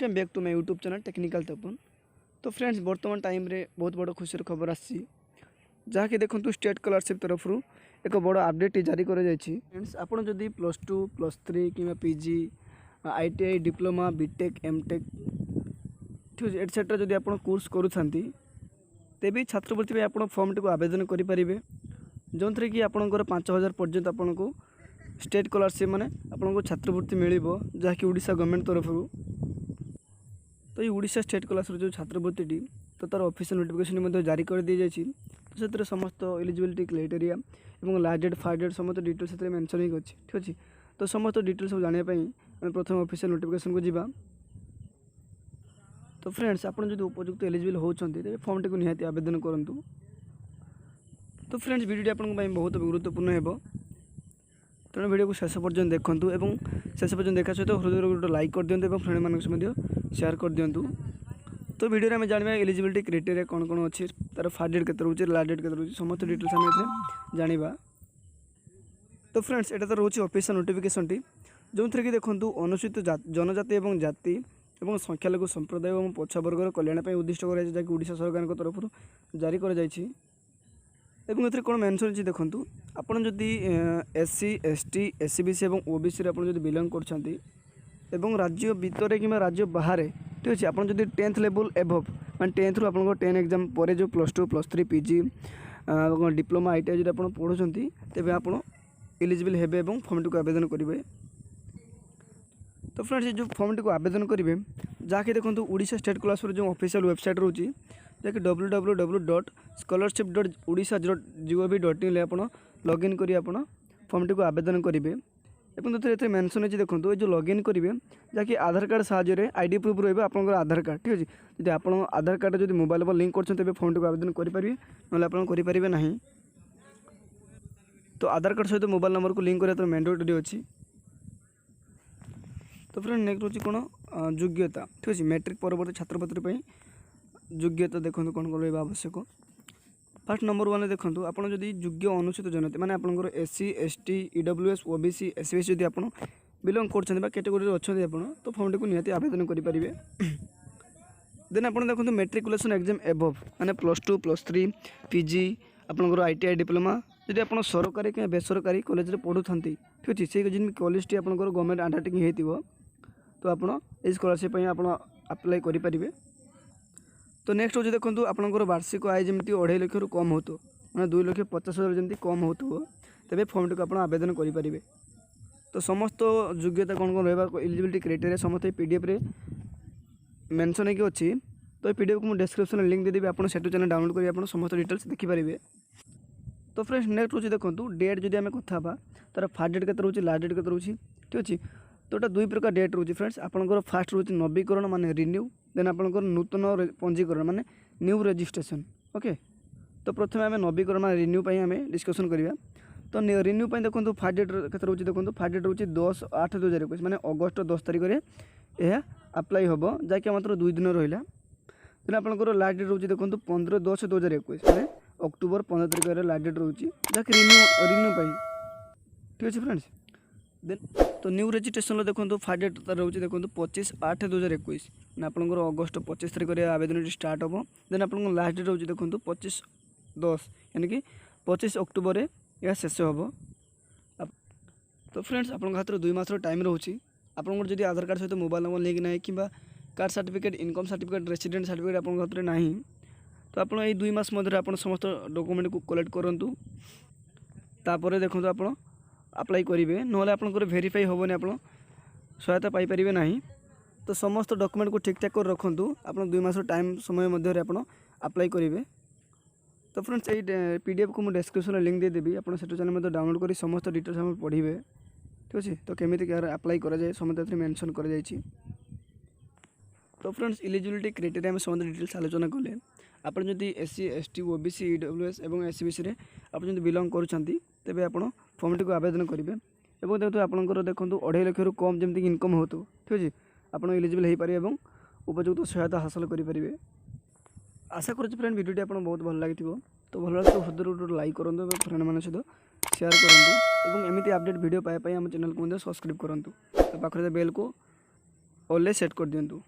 Welcome back to my YouTube channel technical Tapan. तो friends बर्तमान time रे बहुत बड़ खुशी खबर आसी जहाँकि देखो स्टेट स्कॉलरशिप तरफ एक बड़ अपडेट जारी कर फ्रेंड्स आपड़ जदि +2 +3 कि PG ITI diploma BTech MTech ठीक है एटसेट्रा जदि आप कोर्स करूँ तेभी छात्रवृत्ति आप फॉर्म टी आवेदन करेंगे जो थे कि आपंकर 5000 पर्यंत आपन को स्टेट स्कॉलरशिप माने आपको छात्रवृत्ति मिल जहाँकि ओडिशा गवर्नमेंट तरफ। तो ये ओडिशा स्टेट स्कॉलरशिप जो छात्रवृत्ति तो तार ऑफिशियल नोटिफिकेशन जारी कर दी जाए। तो से समस्त एलिजिबिलिटी क्राइटेरिया और लास्ट डेट फास्ट डेट समस्त डिटेल्स से मेंशन ही अच्छी ठीक अच्छे। तो समस्त डिटेल्स सब जानापी आम प्रथम ऑफिशियल नोटिफिकेशन को जीवा। तो फ्रेंड्स आप उपयुक्त एलिजिबल होती फॉर्म टी निहाती आवेदन करूँ। तो फ्रेंड्स वीडियो आपको बहुत गुरुत्वपूर्ण है तेणु वीडियो को शेष पर्यटन देखूँ और शेष पर्यटन देखा सहित हृदय गोटे लाइक कर दिंतु और फ्रेंड मानक शेयर कर दिंतु। तो वीडियो में जाना एलिजिबिलिटी क्राइटेरिया कौन कौन अच्छी तार फास्ट डेट के रोचे लास्ट डेट के रोचे समस्त डिटेल्स आम जाना। तो फ्रेंड्स एटा तो रोचे ऑफिशियल नोटिफिकेशन टी जो थे कि देखो अनुसूचित जनजाति और जाति और संख्यालघु संप्रदाय और पछुआ वर्गर कल्याण उद्दिष्ट कर ओडिशा सरकार तरफ जारी कर एवं ए कौन मेनसन अच्छी देखूँ आपड़ जदि SC ST SCBC और OBC आप बिलंग कर राज्य भितर कि राज्य बाहर ठीक अच्छे आप 10th लेवल एभव मैं 10th रू आप 10 एग्जाम पर जो +2 +3 PG डिप्लोमा ITI जो आप पढ़ुं तेज आप एलिजिबल हेबे और फॉर्म टी आवेदन करेंगे। तो फ्रेंड्स ये जो फॉर्म टी आवेदन करेंगे जहाँकि देखो ओडिशा स्टेट स्कॉलरशिप जो ऑफिशियल वेबसाइट रोची जहाँकि www.scholarship.odisha.gov.in आप लॉगिन करी आप फॉर्म टी आवेदन करेंगे। तो मेंशन अच्छी देखो ये जो लॉगिन करेंगे जहाँकि आधार कार्ड साहाय्य आईडी प्रूफ रही आप आधार कार्ड ठीक अच्छे जब आप आधार कार्ड जो मोबाइल नंबर लिंक कर फॉर्म टी आवेदन करेंगे ना करेंगे ना। तो आधार कार्ड सहित मोबाइल नंबर को लिंक करा मैंडेटरी अच्छी। तो फ्रेंड नेक्स्ट रोचे कौन योग्यता ठीक अच्छे मैट्रिक परवर्ती छात्रवृत्ति योग्यता देखो कौन कौन रहा आवश्यक। फर्स्ट नंबर 1 देखो आप योग्य अनुसूचित जनजाति माने आपंकर SC ST EWS OBC SCBC जब आप बिलंग कर कैटेगोरी अच्छा तो फॉर्म टी निहाती आवेदन करेंगे। देन आप देखो मेट्रिकुलेसन एग्जाम एभव माने +2 +3 PG आपंकर ITI डिप्लोमा जब आप सरकारी कि बेसरकारी कॉलेज में पढ़ुं ठीक अच्छे से जिन कॉलेज टी आपंकर गवर्नमेंट अंडरटेकिंग हो तो आप स्कॉलरशिप आप अप्लाई करेंगे। तो नेक्स्ट हूँ देखो आपंकर वार्षिक आय जमी 2.5 लाख रु कम हो मैंने 2,50,000 जमी कम हो तेज फॉर्म टी आप आवेदन करेंगे। तो समस्त योग्यता कौन कौन रहा एलिजिबिलिटी क्राइटेरिया समस्त PDF रे मेंशन होगी अच्छी। तो PDF को मुझे डिस्क्रिप्शन लिंक देदेवी आप चैनल डाउनलोड कर समस्त डिटेल्स देखिपारे। तो फ्रेंड्स नेक्स्ट हूँ देखो डेट जब आम कथा तार फास्ट डेट के रोचे लास्ट डेट के रोचे ठीक अच्छे। तो यहाँ 2 प्रकार डेट रोचे फ्रेंड्स आपंकर फास्ट रोचे नवीकरण माने रिन्यू देन आपंकर नूतन पंजीकरण माने न्यू रजिस्ट्रेशन ओके। तो प्रथम आम नवीकरण माने रिन्यू आम डिस्कसन करवा। तो रिन्यू देखो फास्ट डेट के रोचे देखो फास्ट डेट रोचे 10/8/2021 माने अगस्त 10 तारिख में यह अप्लाई हम जहाँकि मात्र 2 दिन रहा। देन आपंकर लास्ट डेट रोचे देखो 15/10/2021 माने अक्टोबर 15 तारिख लास्ट डेट रोचे जहाँकि रिन्यू ठीक अच्छे फ्रेंड्स। देन तो न्यू रजिस्ट्रेशन देखो फास्ट डेट तार रोचे देखो 25/8/2021 मैंने आपंकर अगस्त 25 तारिख में आवेदन स्टार्ट हम। देन आप लास्ट डेट रोचे देखो 25/10 यानी कि 25 अक्टोबर यह शेष हम। तो फ्रेंड्स आप हाथ 2 मास टाइम रोचे आपंकर जब आधार कार्ड सहित मोबाइल नंबर लिंक ना कि caste certificate income certificate resident certificate आप हाथ में ना तो आप 2 मास मध्य आप समस्त डॉक्यूमेंट को कलेक्ट करूँ तापर देखो आप अप्लाई करेंगे ना आपंकर वेरीफाई हेनी आप सहायता पाइपर ना। तो समस्त डॉक्यूमेंट को ठीक ठाक कर रखुँ आप 2 मास टाइम समय मध्य आप अप्लाई करेंगे। तो फ्रेंड्स ये PDF को मुझे डिस्क्रिप्शन लिंक देदेवी आप चैनल डाउनलोड कर समस्त डिटेल्स हम पढ़े ठीक अच्छे। तो केमी अप्लाई कराए समस्त मेंशन कर। तो फ्रेंड्स एलिजिबिलिटी क्राइटेरिया में समस्त डिटेल्स आलोचना कले आप जब SC ST OBC EWS और SCBC रे आप जो बिलंग करेंगे आप फॉर्म टी आवेदन करेंगे। और देखो आपंकर देखो 2.5 लाख रु कम जमीक इनकम हो ठीक अच्छे आप एलिजिबल हो पारे और उपयुक्त सहायता हासिल करेंगे। आशा करुँच फ्रेंड वीडियो आप बहुत भल लगी। तो भल लगे तो हृदय लाइक करूँ फ्रेंड मान सहित शेयर करूँ और एमती अपडेट वीडियो पाइप आम चैनल को सब्सक्राइब करूँ। तो पाखे बेल को ऑलवेज सेट कर दिंतु।